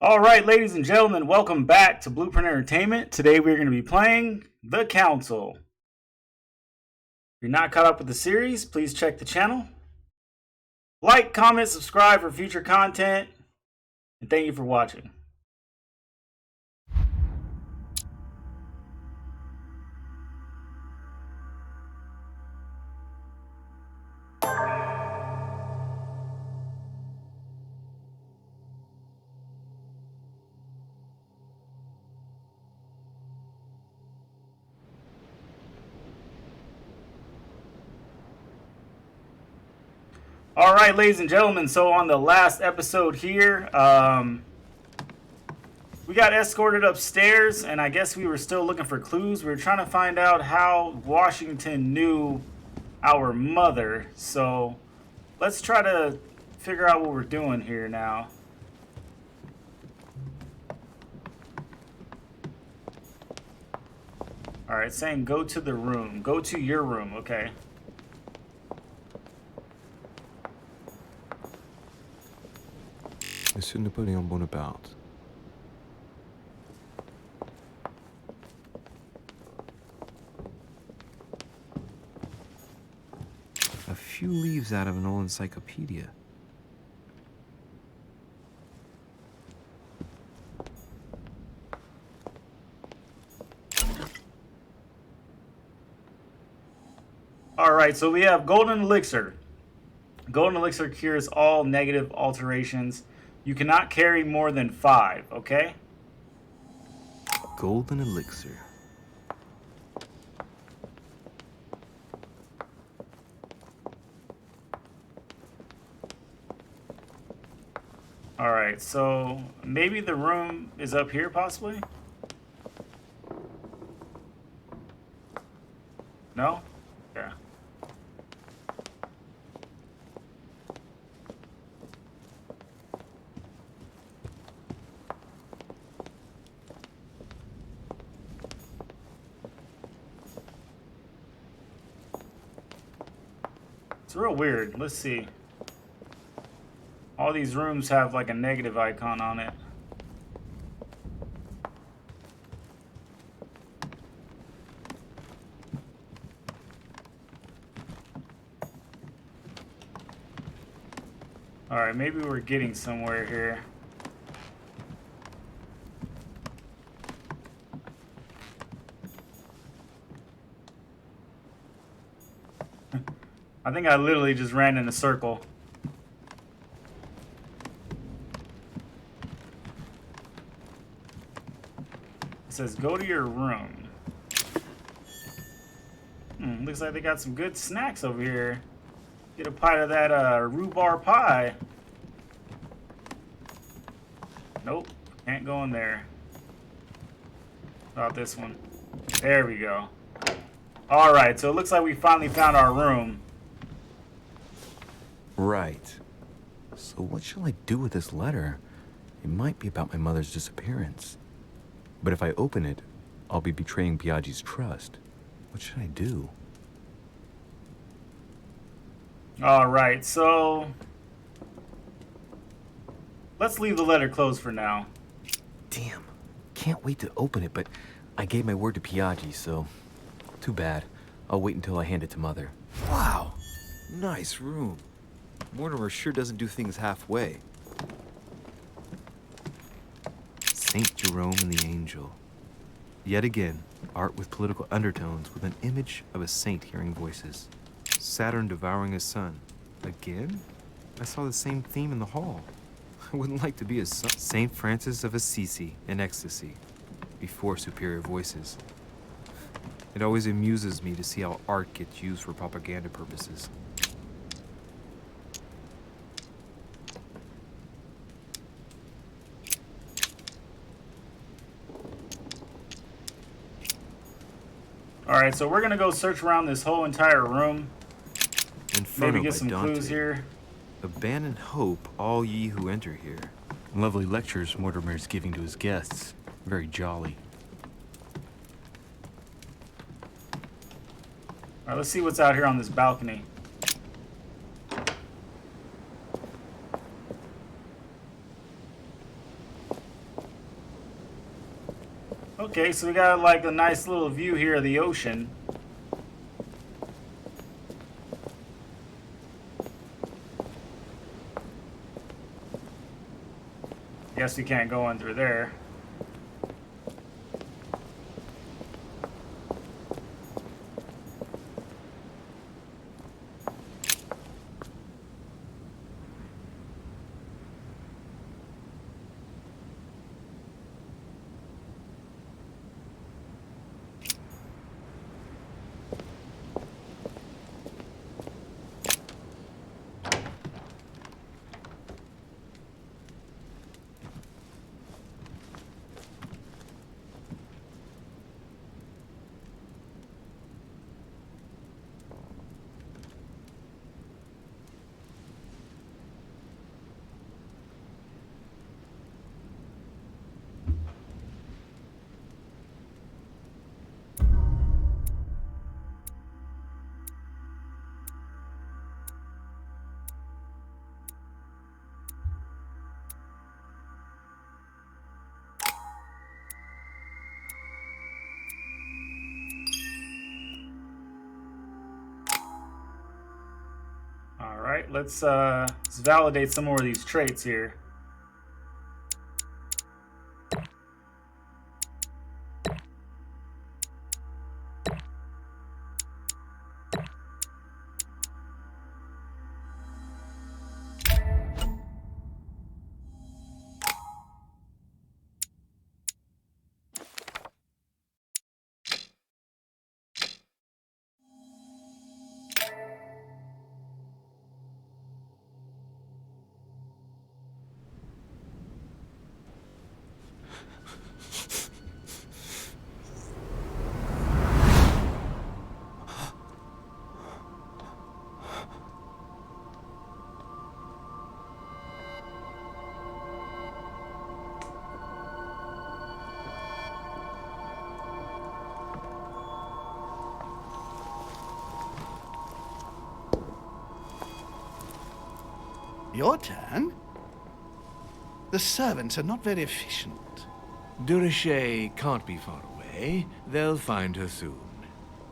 All right, ladies and gentlemen, welcome back to Blueprint Entertainment. Today we're going to be playing The Council. If you're not caught up with the series, please check the channel. Like, comment, subscribe for future content, and thank you for watching. All right, ladies and gentlemen, so on the last episode here, we got escorted upstairs, and I guess we were still looking for clues. We were trying to find out how Washington knew our mother, so let's try to figure out what we're doing here now. All right, saying go to the room. Go to your room, okay. Monsieur Napoleon Bonaparte. A few leaves out of an old encyclopedia. All right, so we have golden elixir. Golden elixir cures all negative alterations. You cannot carry more than 5, okay? Golden elixir. All right, so maybe the room is up here, possibly? No? Yeah. It's real weird. Let's see. All these rooms have like a negative icon on it. All right, maybe we're getting somewhere here. I think I literally just ran in a circle. It says, go to your room. Looks like they got some good snacks over here. Get a bite of that rhubarb pie. Nope, can't go in there. About this one. There we go. Alright, so it looks like we finally found our room. Right. So what shall I do with this letter? It might be about my mother's disappearance. But if I open it, I'll be betraying Biaggi's trust. What should I do? Alright, so let's leave the letter closed for now. Damn. Can't wait to open it, but I gave my word to Biaggi, so too bad. I'll wait until I hand it to Mother. Wow. Nice room. Mortimer sure doesn't do things halfway. Saint Jerome and the Angel. Yet again, art with political undertones with an image of a saint hearing voices. Saturn devouring his sun. Again? I saw the same theme in the hall. I wouldn't like to be a son. Saint Francis of Assisi in ecstasy, before superior voices. It always amuses me to see how art gets used for propaganda purposes. Alright, so we're gonna go search around this whole entire room. Inferno Maybe get by some Dante. clues here. Abandon hope, all ye who enter here. Lovely lectures Mortimer's giving to his guests. Very jolly. Alright, let's see what's out here on this balcony. Okay, so we got like a nice little view here of the ocean. Guess we can't go in through there. Alright, let's validate some more of these traits here. Your turn? The servants are not very efficient. Durishay can't be far away. They'll find her soon.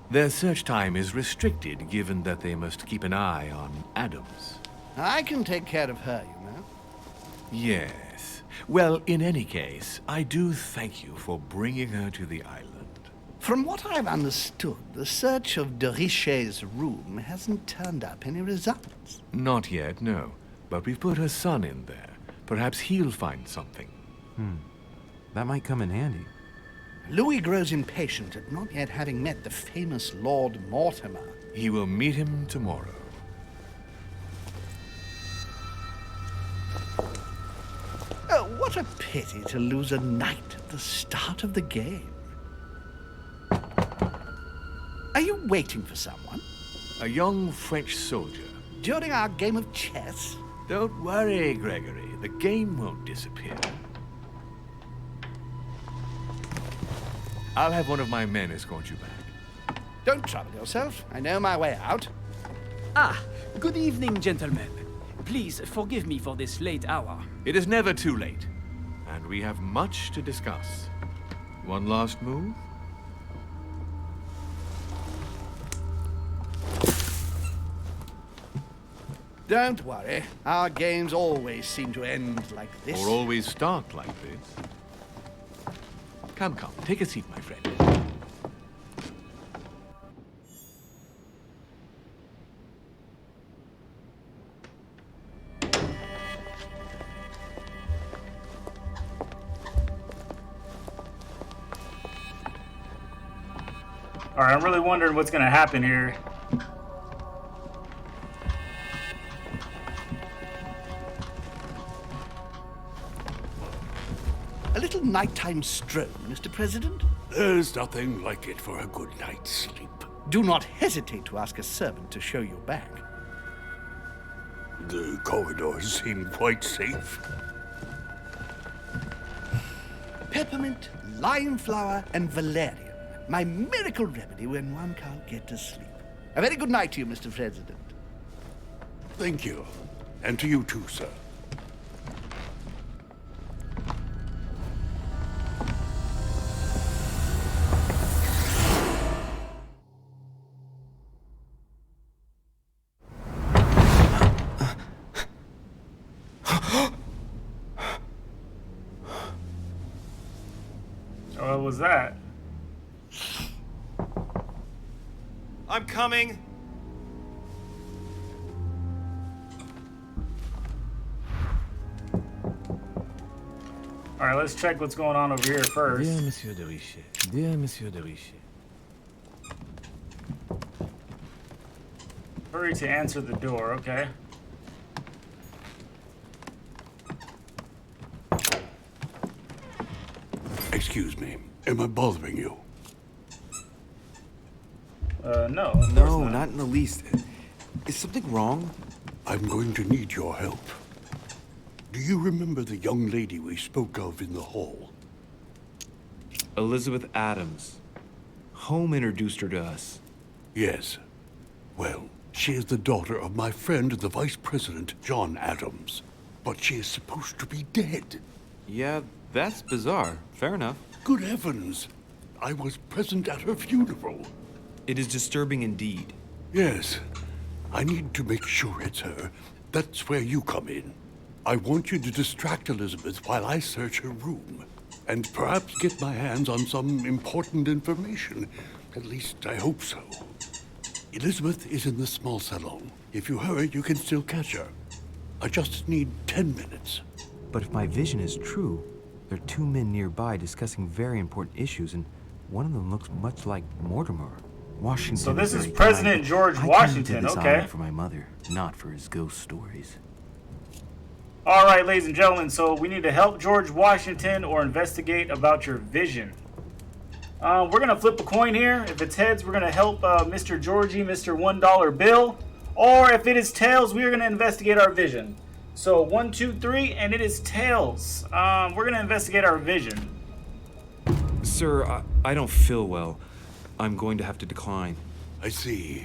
Their search time is restricted, given that they must keep an eye on Adams. I can take care of her, you know. Yes. Well, in any case, I do thank you for bringing her to the island. From what I've understood, the search of Durishay's room hasn't turned up any results. Not yet, no. But we've put her son in there. Perhaps he'll find something. That might come in handy. Louis grows impatient at not yet having met the famous Lord Mortimer. He will meet him tomorrow. Oh, what a pity to lose a knight at the start of the game. Are you waiting for someone? A young French soldier. During our game of chess? Don't worry, Gregory. The game won't disappear. I'll have one of my men escort you back. Don't trouble yourself. I know my way out. Ah, good evening, gentlemen. Please forgive me for this late hour. It is never too late, and we have much to discuss. One last move? Don't worry. Our games always seem to end like this. Or always start like this? Come, take a seat, my friend. Alright, I'm really wondering what's going to happen here. A little nighttime stroll, Mr. President? There's nothing like it for a good night's sleep. Do not hesitate to ask a servant to show you back. The corridors seem quite safe. Peppermint, lime flower, and valerian. My miracle remedy when one can't get to sleep. A very good night to you, Mr. President. Thank you. And to you too, sir. was that? I'm coming. All right, let's check what's going on over here first. Dear Monsieur de Richet. Dear Monsieur de Richet. Hurry to answer the door, okay. Excuse me. Am I bothering you? No. Of No, course not in the least. Is something wrong? I'm going to need your help. Do you remember the young lady we spoke of in the hall? Elizabeth Adams. Home introduced her to us. Yes. Well, she is the daughter of my friend, the Vice President, John Adams. But she is supposed to be dead. Yeah, that's bizarre. Fair enough. Good heavens! I was present at her funeral. It is disturbing indeed. Yes. I need to make sure it's her. That's where you come in. I want you to distract Elizabeth while I search her room. And perhaps get my hands on some important information. At least, I hope so. Elizabeth is in the small salon. If you hurry, you can still catch her. I just need 10 minutes. But if my vision is true, there are two men nearby discussing very important issues, and one of them looks much like Mortimer. Washington. So this is very President kind. George I Washington, came to this okay. island for my mother, not for his ghost stories. All right, ladies and gentlemen, so we need to help George Washington or investigate about your vision. We're going to flip a coin here. If it's heads, we're going to help Mr. Georgie, Mr. $1 bill. Or if it is tails, we're going to investigate our vision. So 1, 2, 3, and it is tails. We're going to investigate our vision. Sir, I don't feel well. I'm going to have to decline. I see.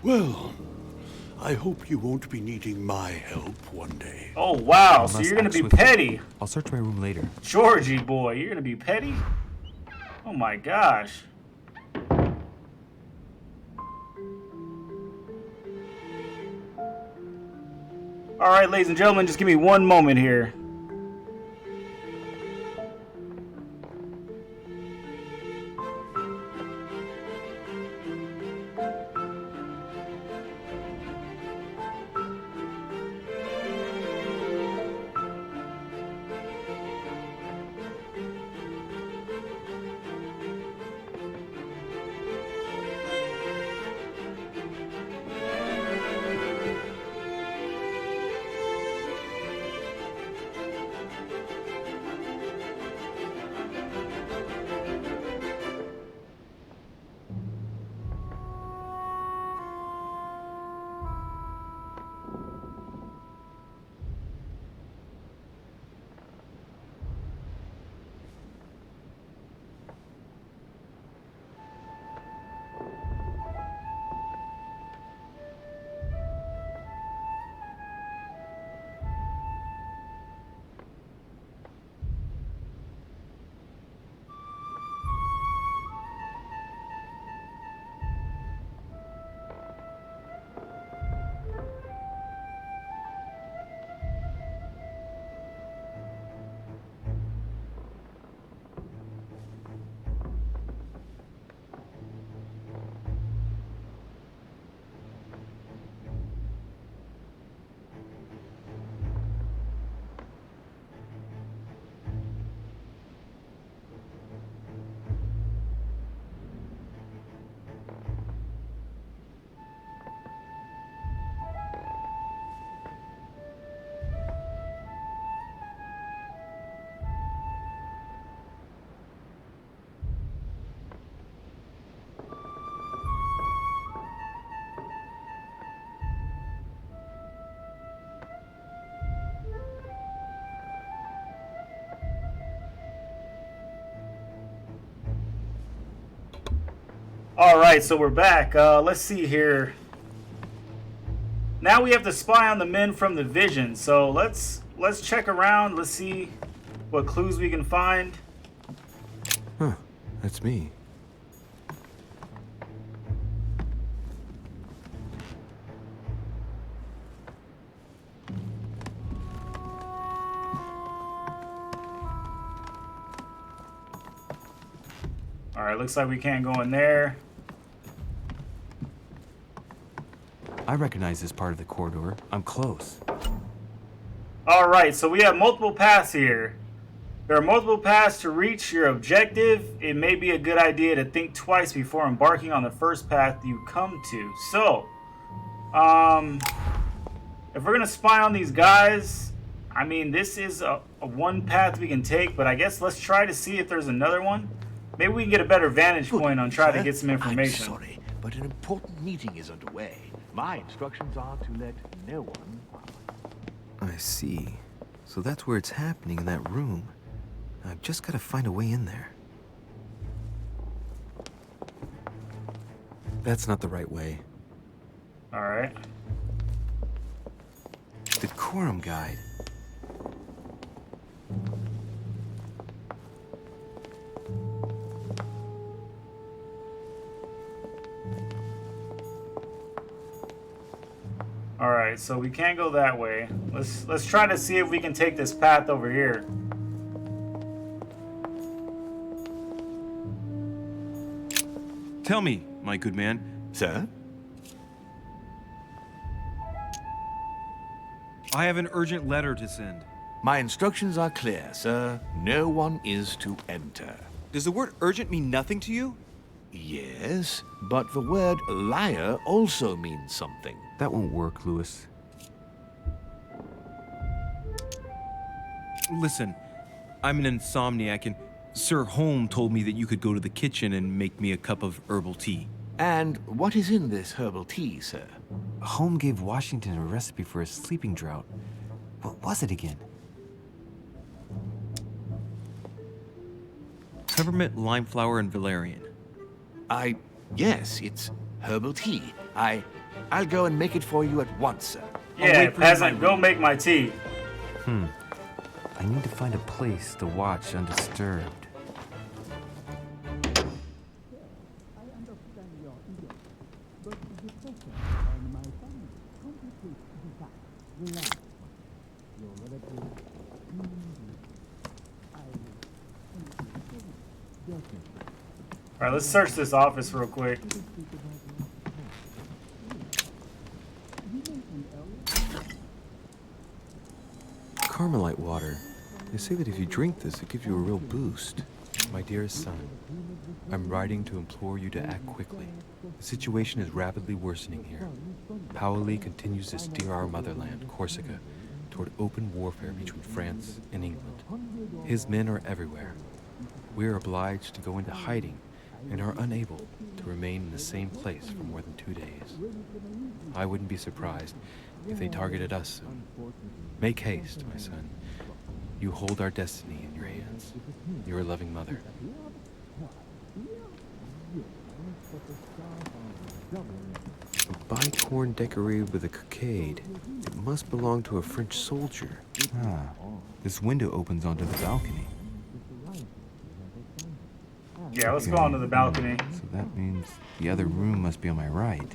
Well, I hope you won't be needing my help one day. Oh, wow. I So must you're going act to be swiftly. petty. I'll search my room later. Georgie, boy, you're going to be petty? Oh, my gosh. All right, ladies and gentlemen, just give me one moment here. All right, so we're back. Let's see here. Now we have to spy on the men from the vision. So let's check around. Let's see what clues we can find. Huh, that's me. Alright, looks like we can't go in there. I recognize this part of the corridor. I'm close. Alright, so we have multiple paths here. There are multiple paths to reach your objective. It may be a good idea to think twice before embarking on the first path you come to. So, if we're gonna spy on these guys, I mean, this is a one path we can take, but I guess let's try to see if there's another one. Maybe we can get a better vantage point on trying to get some information. I'm sorry, but an important meeting is underway. My instructions are to let no one... I see. So that's where it's happening, in that room. I've just got to find a way in there. That's not the right way. Alright. Decorum guide. Alright, so we can't go that way. Let's try to see if we can take this path over here. Tell me, my good man. Sir? I have an urgent letter to send. My instructions are clear, sir. No one is to enter. Does the word urgent mean nothing to you? Yes, but the word liar also means something. That won't work, Lewis. Listen, I'm an insomniac, and Sir Holm told me that you could go to the kitchen and make me a cup of herbal tea. And what is in this herbal tea, sir? Holm gave Washington a recipe for a sleeping draught. What was it again? Peppermint, lime flower, and valerian. Yes, it's herbal tea. I'll go and make it for you at once, sir. Yeah, peasant, go make my tea. I need to find a place to watch undisturbed. Alright, let's search this office real quick. Carmelite water. They say that if you drink this, it gives you a real boost. My dearest son, I'm writing to implore you to act quickly. The situation is rapidly worsening here. Paoli continues to steer our motherland, Corsica, toward open warfare between France and England. His men are everywhere. We are obliged to go into hiding and are unable to remain in the same place for more than 2 days. I wouldn't be surprised if they targeted us soon. Make haste, my son. You hold our destiny in your hands. Your loving mother. A bicorn decorated with a cockade. It must belong to a French soldier. This window opens onto the balcony. Yeah, let's go onto the balcony. So that means the other room must be on my right.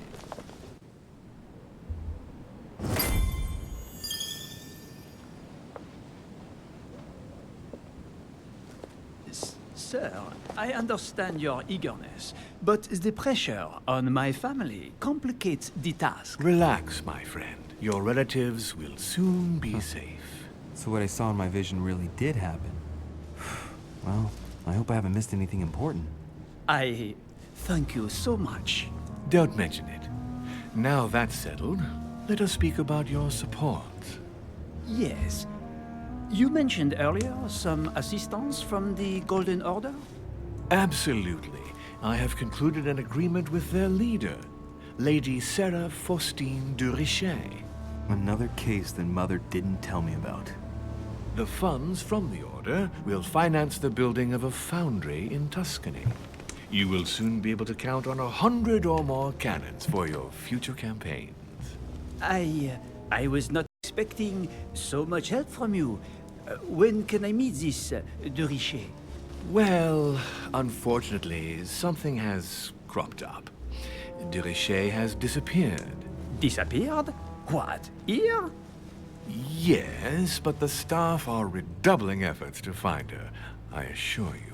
Sir, I understand your eagerness, but the pressure on my family complicates the task. Relax, my friend. Your relatives will soon be safe. So what I saw in my vision really did happen. Well, I hope I haven't missed anything important. I thank you so much. Don't mention it. Now that's settled, let us speak about your support. Yes. You mentioned earlier some assistance from the Golden Order? Absolutely. I have concluded an agreement with their leader, Lady Sarah Faustine de Richet. Another case that Mother didn't tell me about. The funds from the order will finance the building of a foundry in Tuscany. You will soon be able to count on 100 or more cannons for your future campaigns. I was not expecting so much help from you. When can I meet this de Richet? Well, unfortunately, something has cropped up. De Richet has disappeared. Disappeared? What, here? Yes, but the staff are redoubling efforts to find her, I assure you.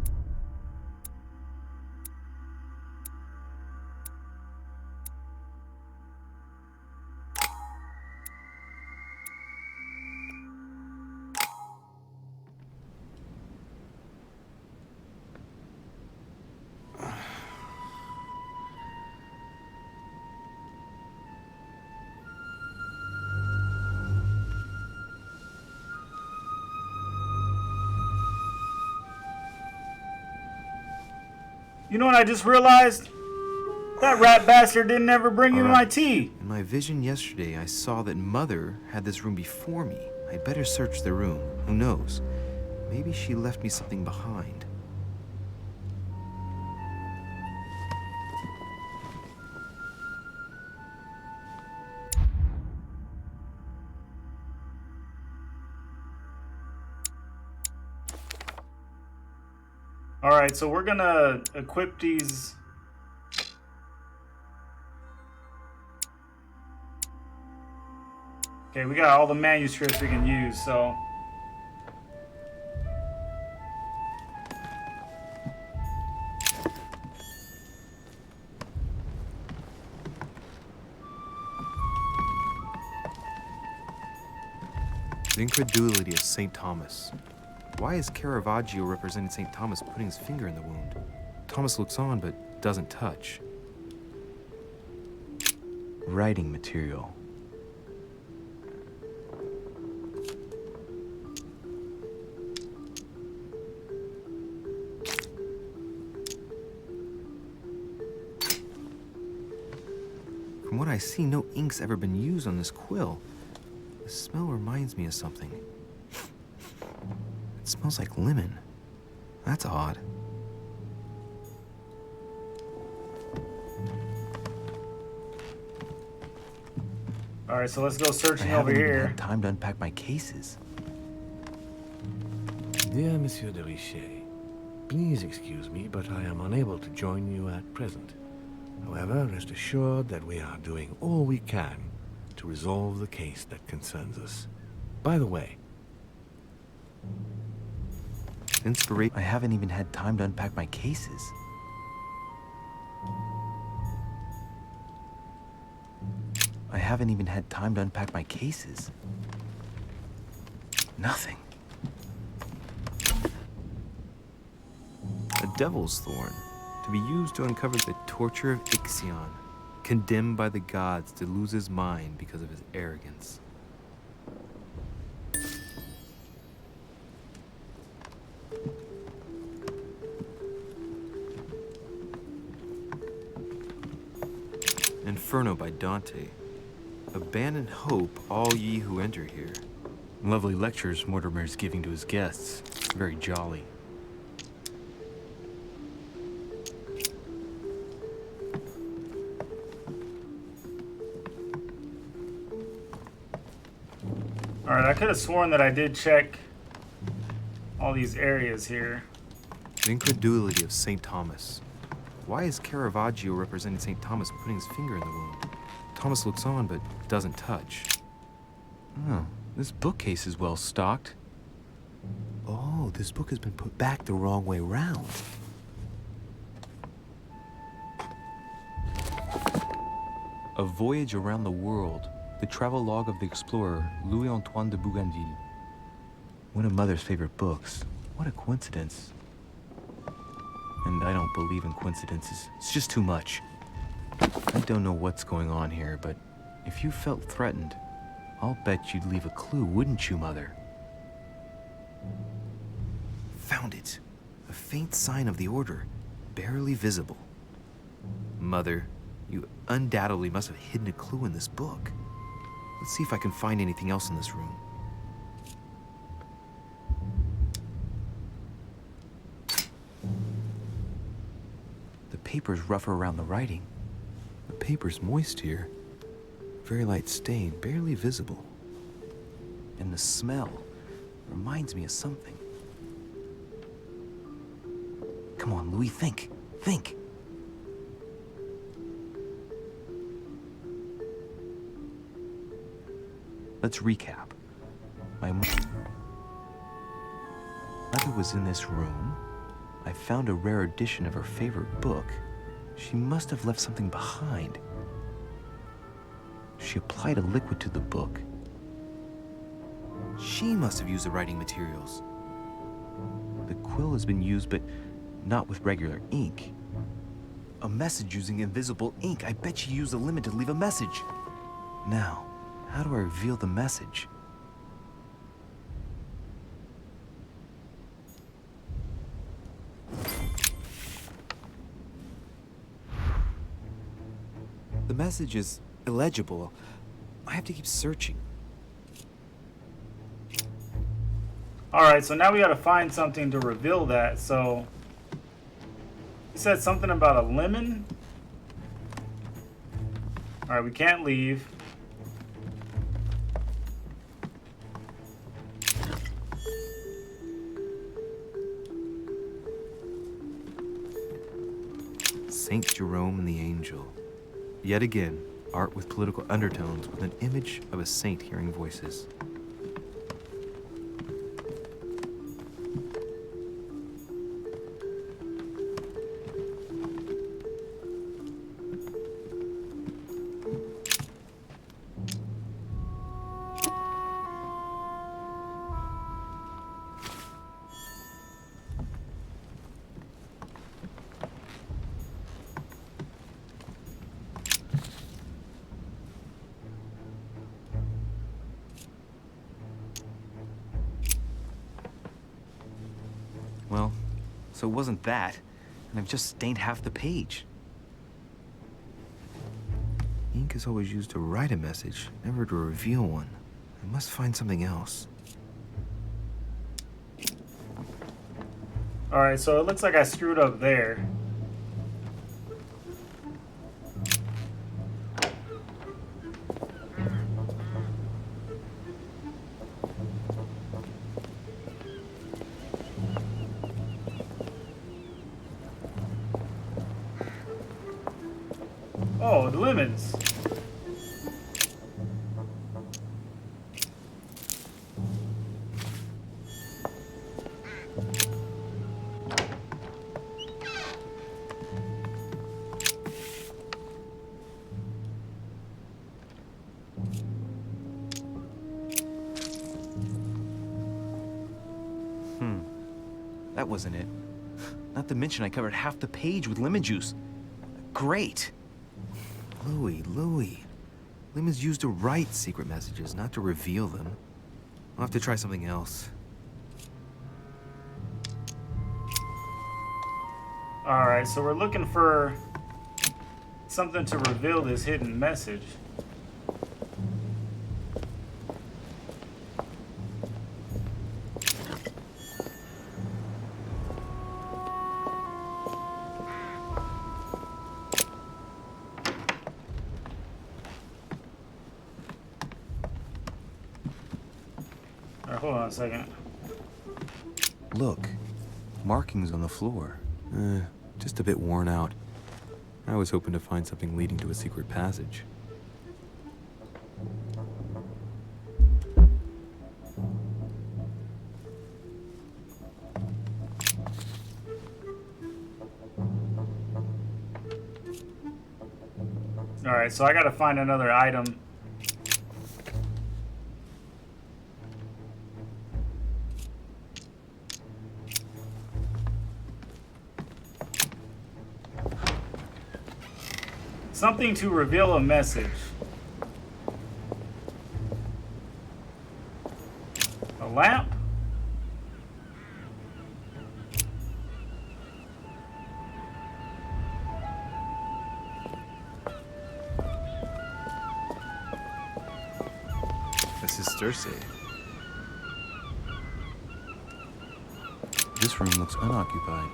You know what I just realized? That rat bastard didn't ever bring me my tea. In my vision yesterday, I saw that Mother had this room before me. I'd better search the room. Who knows? Maybe she left me something behind. Alright, so we're gonna equip these. Okay, we got all the manuscripts we can use, so. The incredulity of St. Thomas. Why is Caravaggio representing St. Thomas putting his finger in the wound? Thomas looks on but doesn't touch. Writing material. From what I see, no ink's ever been used on this quill. The smell reminds me of something. It smells like lemon. That's odd. Alright, so let's go searching over here. Had time to unpack my cases. Dear Monsieur de Richet, please excuse me, but I am unable to join you at present. However, rest assured that we are doing all we can to resolve the case that concerns us. By the way, Inspiration. I haven't even had time to unpack my cases. I haven't even had time to unpack my cases. Nothing. A devil's thorn, to be used to uncover the torture of Ixion, condemned by the gods to lose his mind because of his arrogance. Inferno by Dante. Abandon hope, all ye who enter here. Lovely lectures Mortimer's giving to his guests. Very jolly. Alright, I could have sworn that I did check all these areas here. The incredulity of St. Thomas. Why is Caravaggio representing St. Thomas putting his finger in the wound? Thomas looks on but doesn't touch. Oh, this bookcase is well stocked. Oh, this book has been put back the wrong way round. A Voyage Around the World. The travelogue of the explorer Louis-Antoine de Bougainville. One of Mother's favorite books. What a coincidence. And I don't believe in coincidences. It's just too much. I don't know what's going on here, but if you felt threatened, I'll bet you'd leave a clue, wouldn't you, Mother? Found it. A faint sign of the order, barely visible. Mother, you undoubtedly must have hidden a clue in this book. Let's see if I can find anything else in this room. The paper's rougher around the writing. The paper's moist here. Very light stain, barely visible. And the smell reminds me of something. Come on, Louis, think. Think. Let's recap. My mother was in this room. I found a rare edition of her favorite book. She must have left something behind. She applied a liquid to the book. She must have used the writing materials. The quill has been used, but not with regular ink. A message using invisible ink. I bet she used a lemon to leave a message. Now, how do I reveal the message? The message is illegible. I have to keep searching. Alright, so now we gotta find something to reveal that. So, he said something about a lemon. Alright, we can't leave. Saint Jerome and the Angel. Yet again, art with political undertones with an image of a saint hearing voices. Well, so it wasn't that, and I've just stained half the page. Ink is always used to write a message, never to reveal one. I must find something else. Alright, so it looks like I screwed up there. Oh, the lemons. That wasn't it. Not to mention I covered half the page with lemon juice. Great. Louis. Lemon's used to write secret messages, not to reveal them. I'll have to try something else. Alright, so we're looking for something to reveal this hidden message. Alright, hold on a second. Look, markings on the floor. Just a bit worn out. I was hoping to find something leading to a secret passage. Alright, so I gotta find another item. Something to reveal a message. A lamp? This is Circe. This room looks unoccupied.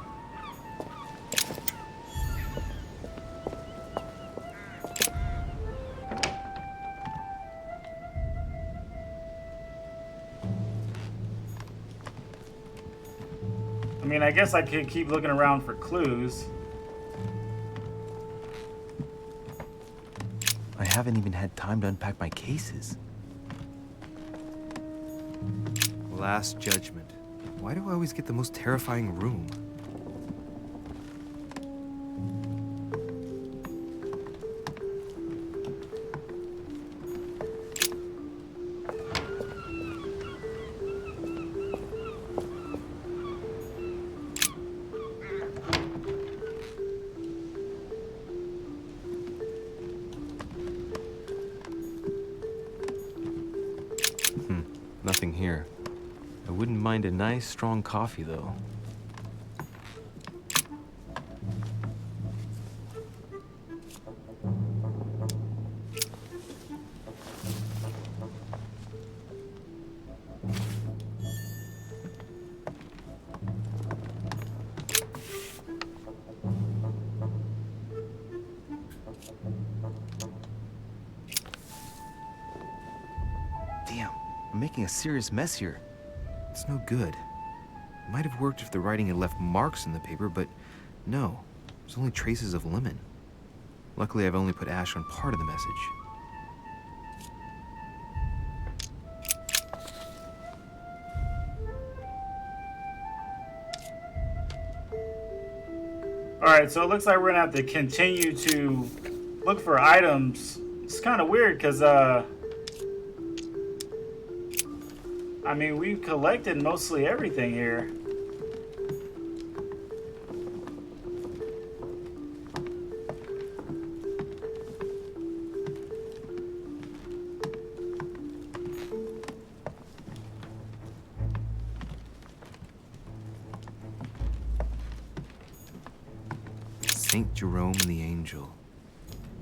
I mean, I guess I could keep looking around for clues. I haven't even had time to unpack my cases. Last Judgment. Why do I always get the most terrifying room? Nothing here. I wouldn't mind a nice, strong coffee, though. I'm making a serious mess here. It's no good. It might have worked if the writing had left marks in the paper, but no. There's only traces of lemon. Luckily, I've only put ash on part of the message. Alright, so it looks like we're gonna have to continue to look for items. It's kind of weird because, I mean, we've collected mostly everything here. Saint Jerome and the Angel.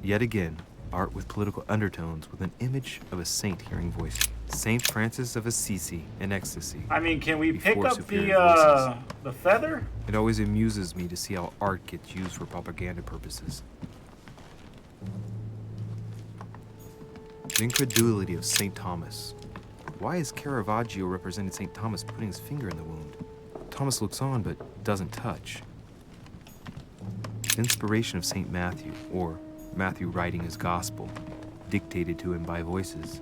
Yet again, art with political undertones with an image of a saint hearing voices. Saint Francis of Assisi in ecstasy. I mean, can we pick before up superior voices. the feather? It always amuses me to see how art gets used for propaganda purposes. The incredulity of St. Thomas. Why is Caravaggio represented St. Thomas putting his finger in the wound? Thomas looks on but doesn't touch. The inspiration of St. Matthew, or Matthew writing his gospel, dictated to him by voices.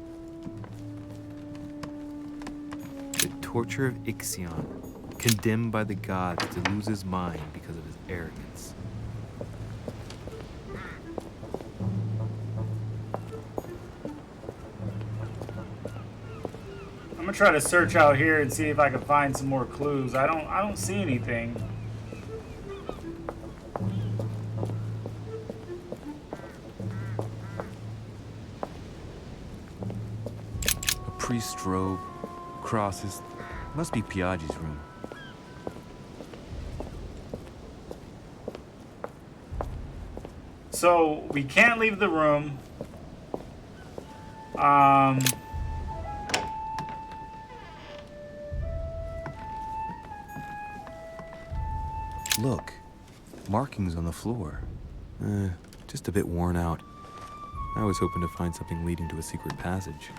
The torture of Ixion, condemned by the gods to lose his mind because of his arrogance. I'm gonna try to search out here and see if I can find some more clues. I don't see anything. A priest's robe, crosses. Must be Piaggi's room. So we can't leave the room. Look, markings on the floor. Just a bit worn out. I was hoping to find something leading to a secret passage.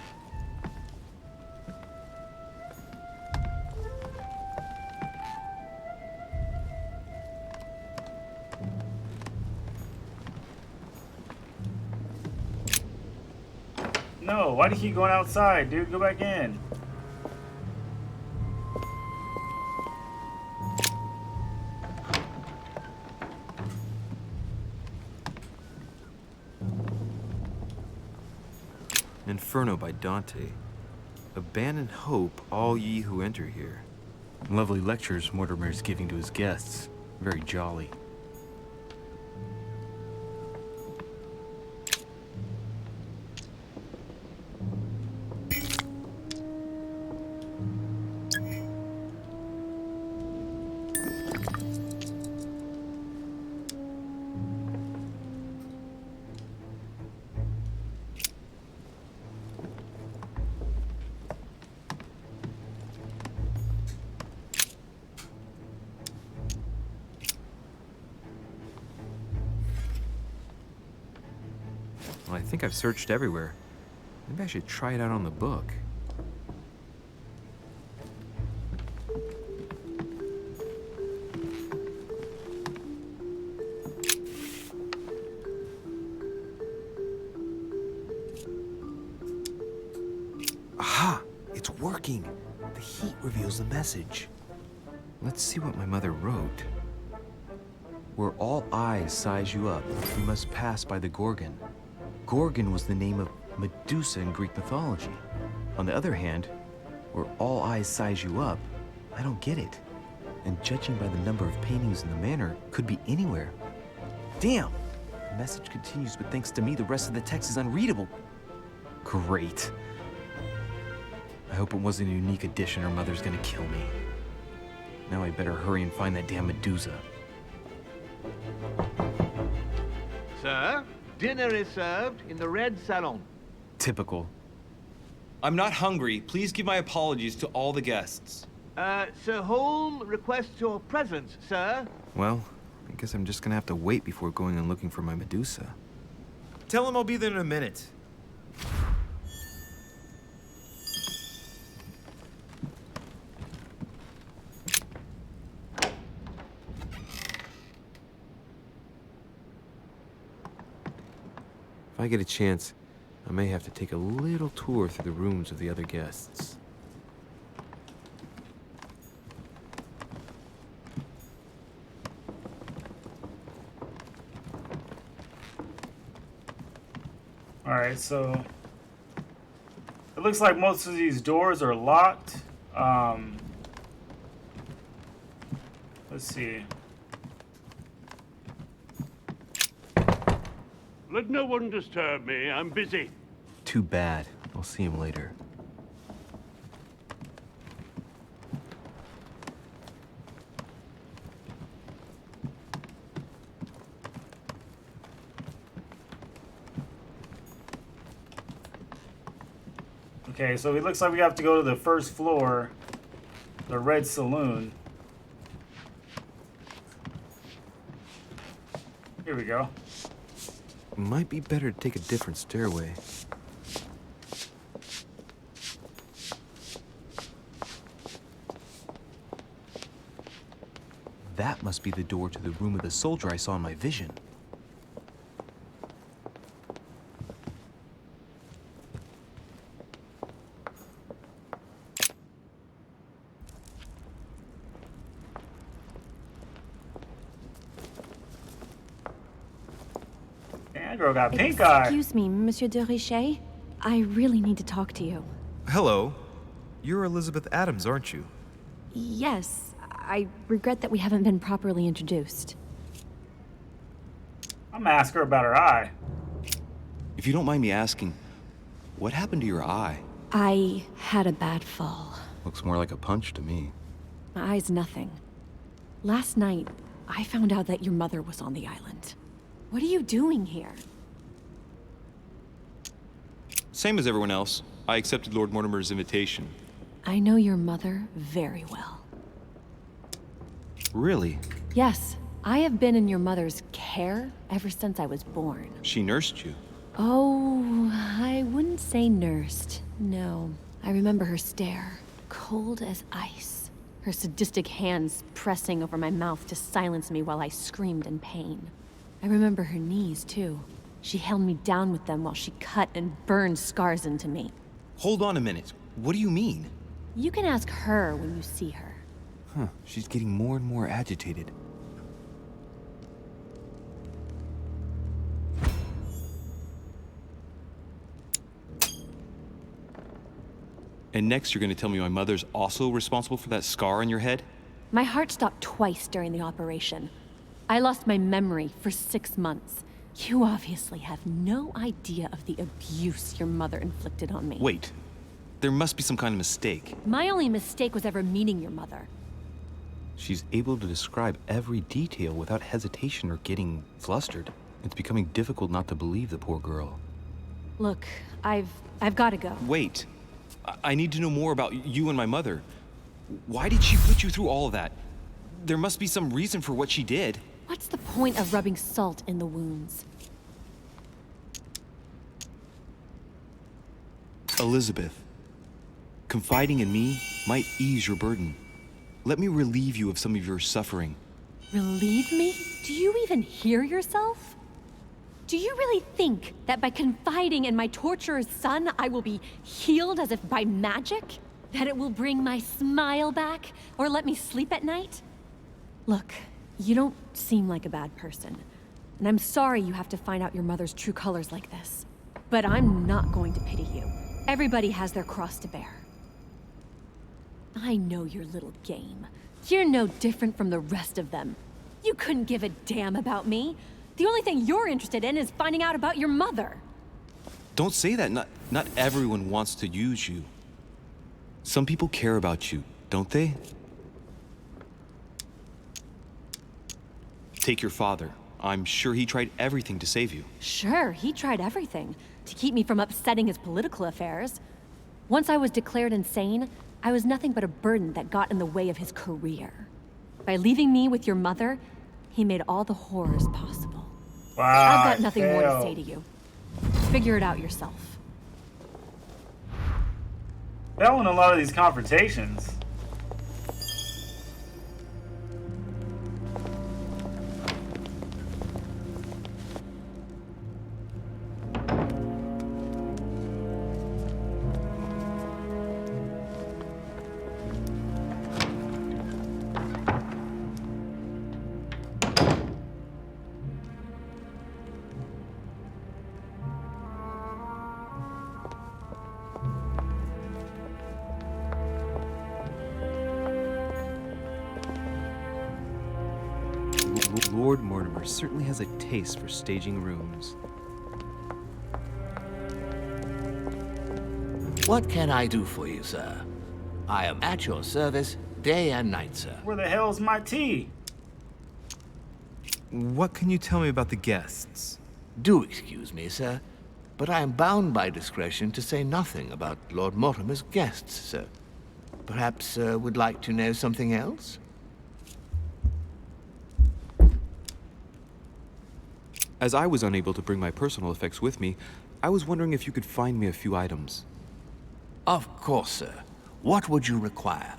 No, why do you keep going outside, dude? Go back in. Inferno by Dante. Abandon hope, all ye who enter here. Lovely lectures Mortimer's giving to his guests. Very jolly. Well, I think I've searched everywhere. Maybe I should try it out on the book. Aha! It's working! The heat reveals the message. Let's see what my mother wrote. Where all eyes size you up, you must pass by the Gorgon. Gorgon was the name of Medusa in Greek mythology. On the other hand, where all eyes size you up, I don't get it. And judging by the number of paintings in the manor, could be anywhere. Damn! The message continues, but thanks to me, the rest of the text is unreadable. Great. I hope it wasn't a unique edition or Mother's gonna kill me. Now I better hurry and find that damn Medusa. Sir, dinner is served in the red salon. Typical. I'm not hungry. Please give my apologies to all the guests. Sir Holm requests your presence, sir. Well, I guess I'm just gonna have to wait before going and looking for my Medusa. Tell him I'll be there in a minute. I get a chance, I may have to take a little tour through the rooms of the other guests. Alright, so it looks like most of these doors are locked. Let's see. Let no one disturb me. I'm busy. Too bad. I'll see him later. Okay, so it looks like we have to go to the first floor, the Red Saloon. Here we go. Might be better to take a different stairway. That must be the door to the room of the soldier I saw in my vision. That girl got pink eye. Excuse me, Monsieur de Richet. I really need to talk to you. Hello. You're Elizabeth Adams, aren't you? Yes, I regret that we haven't been properly introduced. I'm gonna ask her about her eye. If you don't mind me asking, what happened to your eye? I had a bad fall. Looks more like a punch to me. My eye's nothing. Last night, I found out that your mother was on the island. What are you doing here? Same as everyone else. I accepted Lord Mortimer's invitation. I know your mother very well. Really? Yes, I have been in your mother's care ever since I was born. She nursed you? Oh, I wouldn't say nursed. No. I remember her stare, cold as ice. Her sadistic hands pressing over my mouth to silence me while I screamed in pain. I remember her knees, too. She held me down with them while she cut and burned scars into me. Hold on a minute. What do you mean? You can ask her when you see her. Huh, she's getting more and more agitated. And next you're gonna tell me my mother's also responsible for that scar on your head? My heart stopped twice during the operation. I lost my memory for 6 months. You obviously have no idea of the abuse your mother inflicted on me. Wait. There must be some kind of mistake. My only mistake was ever meeting your mother. She's able to describe every detail without hesitation or getting flustered. It's becoming difficult not to believe the poor girl. Look, I've got to go. Wait. I need to know more about you and my mother. Why did she put you through all of that? There must be some reason for what she did. What's the point of rubbing salt in the wounds? Elizabeth, confiding in me might ease your burden. Let me relieve you of some of your suffering. Relieve me? Do you even hear yourself? Do you really think that by confiding in my torturer's son, I will be healed as if by magic? That it will bring my smile back or let me sleep at night? Look, you don't seem like a bad person, and I'm sorry you have to find out your mother's true colors like this. But I'm not going to pity you. Everybody has their cross to bear. I know your little game. You're no different from the rest of them. You couldn't give a damn about me. The only thing you're interested in is finding out about your mother. Don't say that. Not everyone wants to use you. Some people care about you, don't they? Take your father. I'm sure he tried everything to save you. Sure, he tried everything to keep me from upsetting his political affairs. Once I was declared insane, I was nothing but a burden that got in the way of his career. By leaving me with your mother, he made all the horrors possible. Wow, I've got nothing more to say to you. Figure it out yourself. Fell in a lot of these confrontations. Lord Mortimer certainly has a taste for staging rooms. What can I do for you, sir? I am at your service day and night, sir. Where the hell's my tea? What can you tell me about the guests? Do excuse me, sir, but I am bound by discretion to say nothing about Lord Mortimer's guests, sir. Perhaps sir would like to know something else? As I was unable to bring my personal effects with me, I was wondering if you could find me a few items. Of course, sir. What would you require?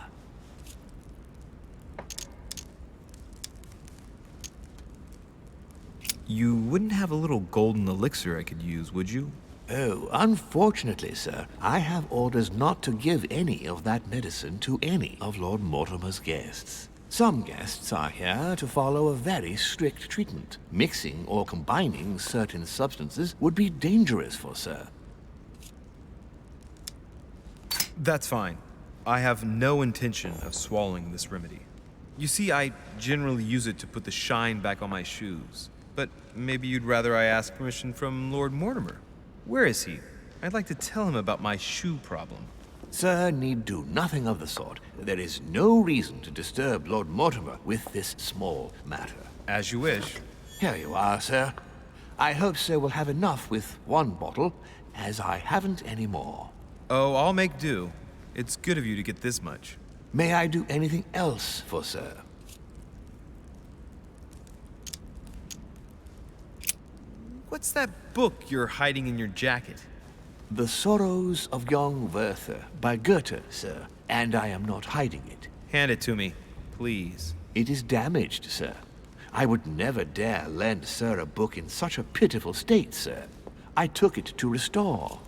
You wouldn't have a little golden elixir I could use, would you? Oh, unfortunately, sir, I have orders not to give any of that medicine to any of Lord Mortimer's guests. Some guests are here to follow a very strict treatment. Mixing or combining certain substances would be dangerous for sir. That's fine. I have no intention of swallowing this remedy. You see, I generally use it to put the shine back on my shoes. But maybe you'd rather I ask permission from Lord Mortimer. Where is he? I'd like to tell him about my shoe problem. Sir need do nothing of the sort. There is no reason to disturb Lord Mortimer with this small matter. As you wish. Here you are, sir. I hope sir will have enough with one bottle, as I haven't any more. Oh, I'll make do. It's good of you to get this much. May I do anything else for sir? What's that book you're hiding in your jacket? The Sorrows of Young Werther by Goethe, sir. And I am not hiding it. Hand it to me, please. It is damaged, sir. I would never dare lend sir a book in such a pitiful state, sir. I took it to restore.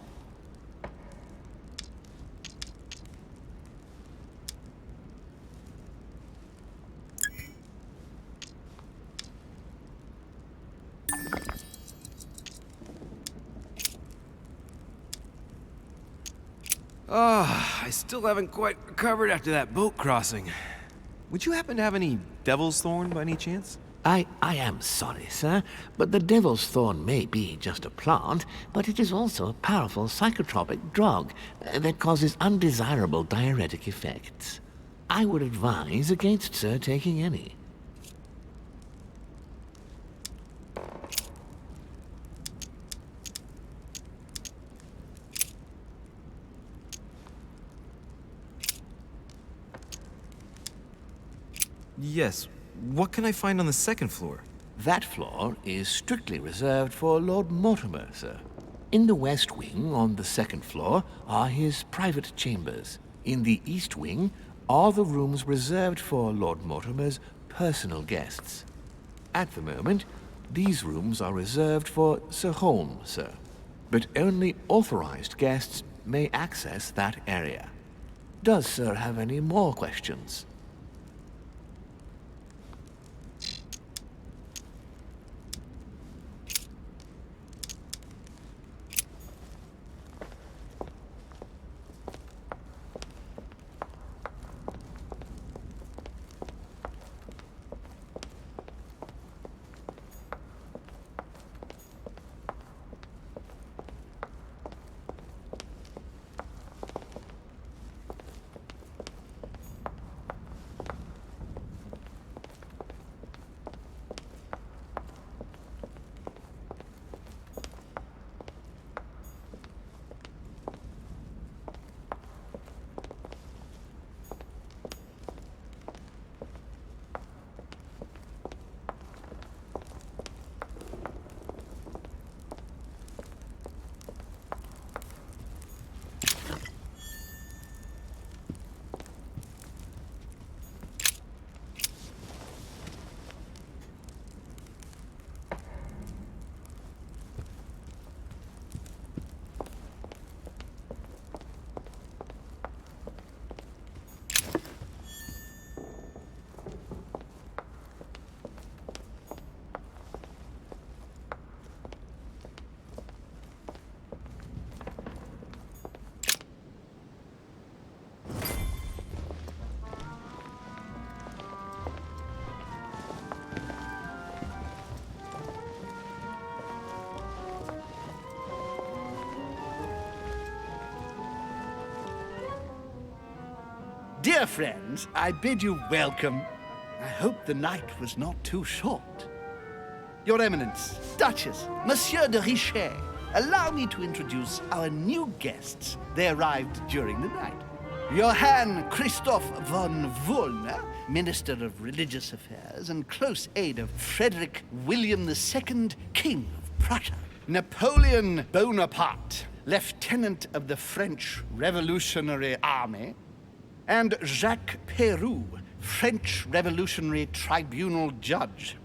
I still haven't quite recovered after that boat crossing. Would you happen to have any devil's thorn by any chance? I am sorry, sir, but the devil's thorn may be just a plant, but it is also a powerful psychotropic drug that causes undesirable diuretic effects. I would advise against sir taking any. Yes. What can I find on the second floor? That floor is strictly reserved for Lord Mortimer, sir. In the west wing, on the second floor, are his private chambers. In the east wing are the rooms reserved for Lord Mortimer's personal guests. At the moment, these rooms are reserved for Sir Holmes, sir. But only authorized guests may access that area. Does sir have any more questions? Dear friends, I bid you welcome. I hope the night was not too short. Your Eminence, Duchess, Monsieur de Richet, allow me to introduce our new guests. They arrived during the night. Johann Christoph von Wollner, Minister of Religious Affairs and close aide of Frederick William II, King of Prussia. Napoleon Bonaparte, Lieutenant of the French Revolutionary Army. And Jacques Peroux, French Revolutionary Tribunal Judge.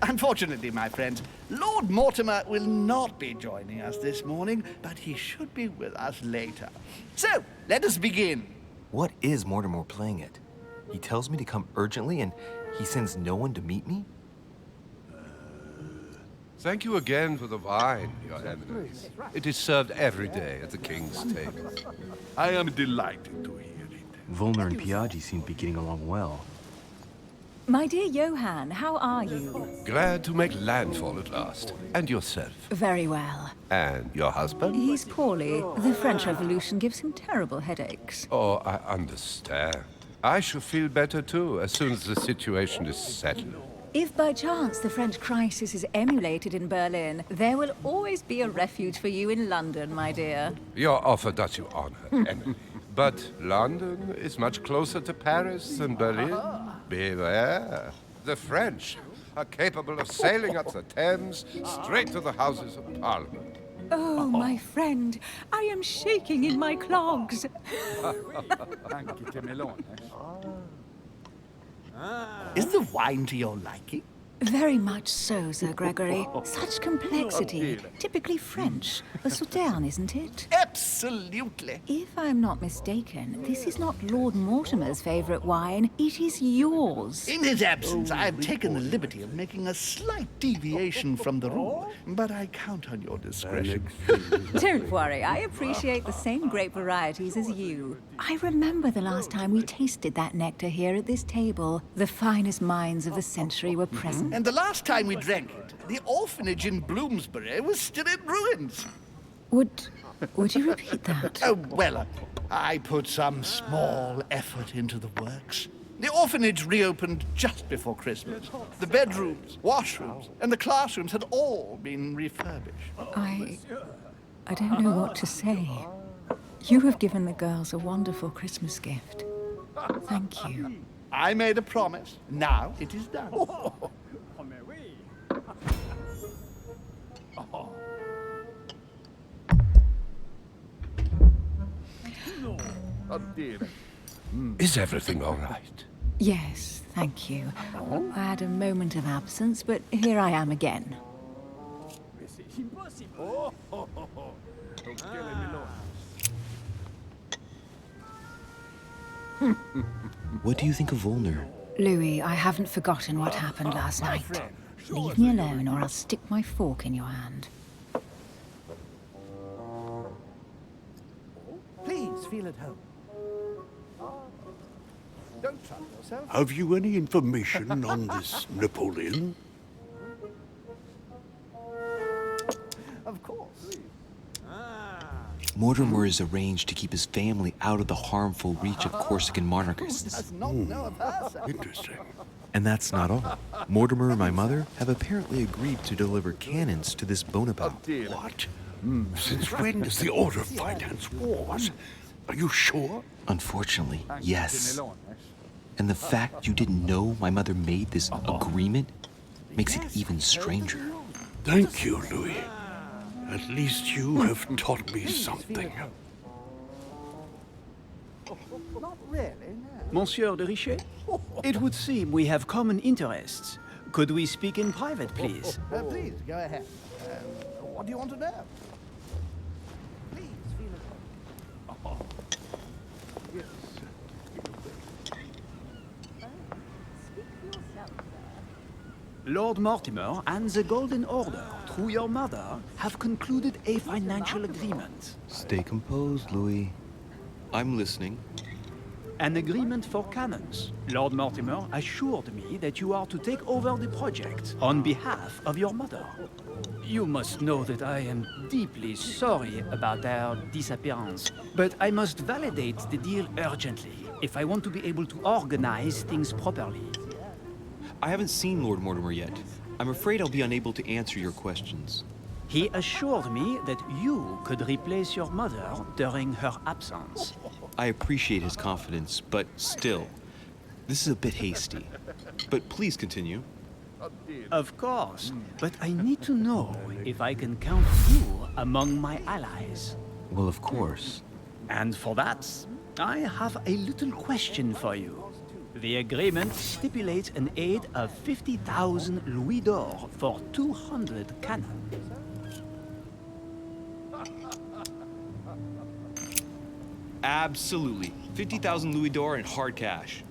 Unfortunately, my friends, Lord Mortimer will not be joining us this morning, but he should be with us later. So, let us begin. What is Mortimer playing at? He tells me to come urgently and he sends no one to meet me? Thank you again for the wine, Your Eminence. It is served every day at the king's table. I am delighted to hear it. Volner and Piaggi seem to be getting along well. My dear Johann, how are you? Glad to make landfall at last. And yourself? Very well. And your husband? He's poorly. The French Revolution gives him terrible headaches. Oh, I understand. I shall feel better too, as soon as the situation is settled. If by chance the French crisis is emulated in Berlin, there will always be a refuge for you in London, my dear. Your offer does you honor, Emily. But London is much closer to Paris than Berlin. Beware. The French are capable of sailing up the Thames straight to the Houses of Parliament. Oh, my friend, I am shaking in my clogs. Is the wine to your liking? Very much so, Sir Gregory. Such complexity. Typically French. A Sauterne, isn't it? Absolutely. If I'm not mistaken, this is not Lord Mortimer's favorite wine. It is yours. In his absence, I have taken the liberty of making a slight deviation from the rule, but I count on your discretion. Don't worry, I appreciate the same grape varieties as you. I remember the last time we tasted that nectar here at this table. The finest minds of the century were present. And the last time we drank it, the orphanage in Bloomsbury was still in ruins. Would you repeat that? Oh, well, I put some small effort into the works. The orphanage reopened just before Christmas. The bedrooms, washrooms, and the classrooms had all been refurbished. I don't know what to say. You have given the girls a wonderful Christmas gift. Thank you. I made a promise. Now it is done. Is everything all right? Yes, thank you. I had a moment of absence, but here I am again. What do you think of Volner? Louis, I haven't forgotten what happened last night. Leave me alone or I'll stick my fork in your hand. Please feel at home. Don't trouble yourself. Have you any information on this Napoleon? Of course. Mortimer is arranged to keep his family out of the harmful reach of Corsican monarchists. Does not know of her, sir. Interesting. And that's not all. Mortimer and my mother have apparently agreed to deliver cannons to this Bonaparte. What? Since when does the Order finance wars? Are you sure? Unfortunately, yes. And the fact you didn't know my mother made this agreement makes it even stranger. Thank you, Louis. At least you have taught me something. Not really, no. Monsieur de Richet, it would seem we have common interests. Could we speak in private, please? Please, go ahead. What do you want to know? Please, feel at home. Yes. Lord Mortimer and the Golden Order, through your mother, have concluded a financial agreement. Stay composed, Louis. I'm listening. An agreement for cannons. Lord Mortimer assured me that you are to take over the project on behalf of your mother. You must know that I am deeply sorry about their disappearance, but I must validate the deal urgently if I want to be able to organize things properly. I haven't seen Lord Mortimer yet. I'm afraid I'll be unable to answer your questions. He assured me that you could replace your mother during her absence. I appreciate his confidence, but still, this is a bit hasty. But please continue. Of course, but I need to know if I can count you among my allies. Well, of course. And for that, I have a little question for you. The agreement stipulates an aid of 50,000 louis d'or for 200 cannon. Absolutely. 50,000 louis d'or in hard cash.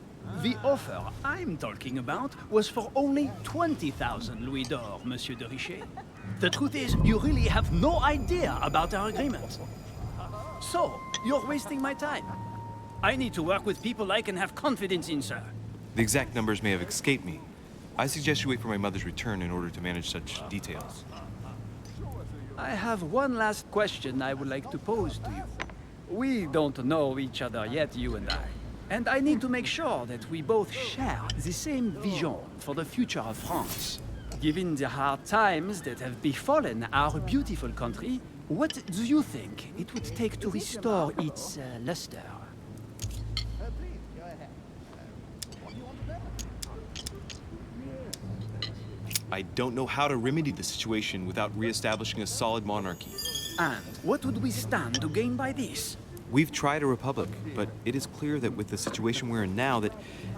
The offer I'm talking about was for only 20,000 louis d'or, Monsieur de Richet. The truth is, you really have no idea about our agreement. So, you're wasting my time. I need to work with people I can have confidence in, sir. The exact numbers may have escaped me. I suggest you wait for my mother's return in order to manage such details. I have one last question I would like to pose to you. We don't know each other yet, you and I. And I need to make sure that we both share the same vision for the future of France. Given the hard times that have befallen our beautiful country, what do you think it would take to restore its luster? I don't know how to remedy the situation without re-establishing a solid monarchy. And what would we stand to gain by this? We've tried a republic, but it is clear that with the situation we're in now, that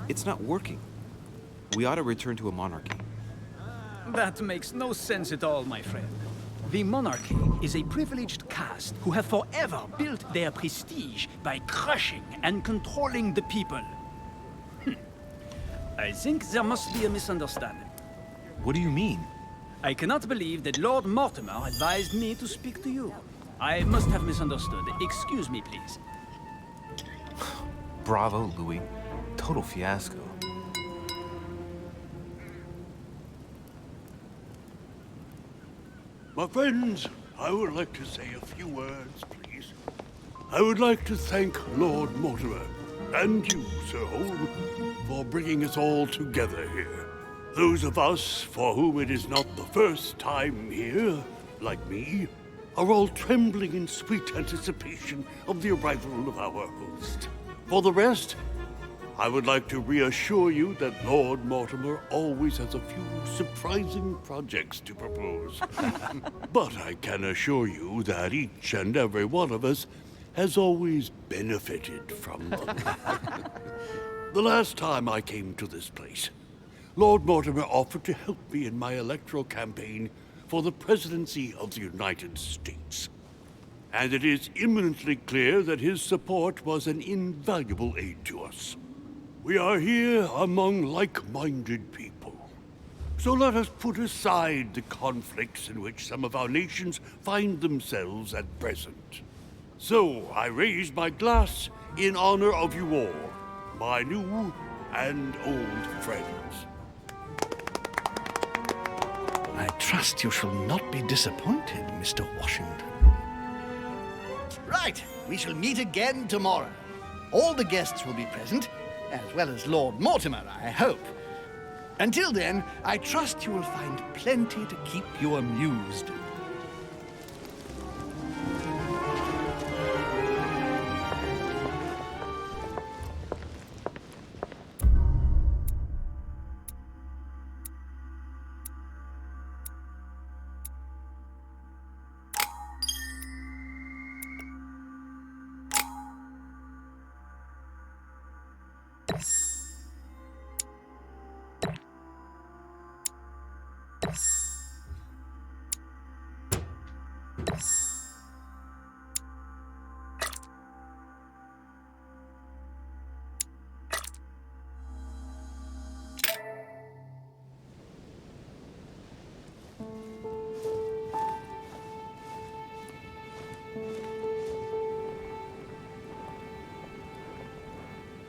it's not working. We ought to return to a monarchy. That makes no sense at all, my friend. The monarchy is a privileged caste who have forever built their prestige by crushing and controlling the people. I think there must be a misunderstanding. What do you mean? I cannot believe that Lord Mortimer advised me to speak to you. I must have misunderstood. Excuse me, please. Bravo, Louis. Total fiasco. My friends, I would like to say a few words, please. I would like to thank Lord Mortimer, and you, Sir Holm, for bringing us all together here. Those of us for whom it is not the first time here, like me, are all trembling in sweet anticipation of the arrival of our host. For the rest, I would like to reassure you that Lord Mortimer always has a few surprising projects to propose. But I can assure you that each and every one of us has always benefited from them. The last time I came to this place, Lord Mortimer offered to help me in my electoral campaign for the presidency of the United States. And it is eminently clear that his support was an invaluable aid to us. We are here among like-minded people. So let us put aside the conflicts in which some of our nations find themselves at present. So I raise my glass in honor of you all, my new and old friends. I trust you shall not be disappointed, Mr. Washington. Right, we shall meet again tomorrow. All the guests will be present, as well as Lord Mortimer, I hope. Until then, I trust you will find plenty to keep you amused.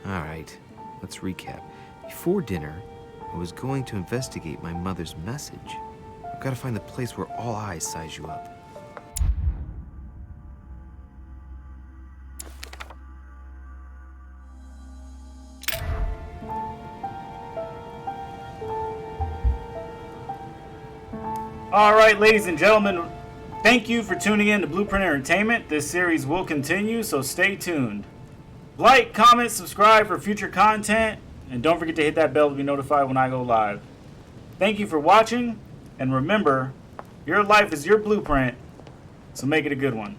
Alright, let's recap. Before dinner, I was going to investigate my mother's message. I've got to find the place where all eyes size you up. Alright, ladies and gentlemen, thank you for tuning in to Blueprint Entertainment. This series will continue, so stay tuned. Like, comment, subscribe for future content, and don't forget to hit that bell to be notified when I go live. Thank you for watching, and remember, your life is your blueprint, so make it a good one.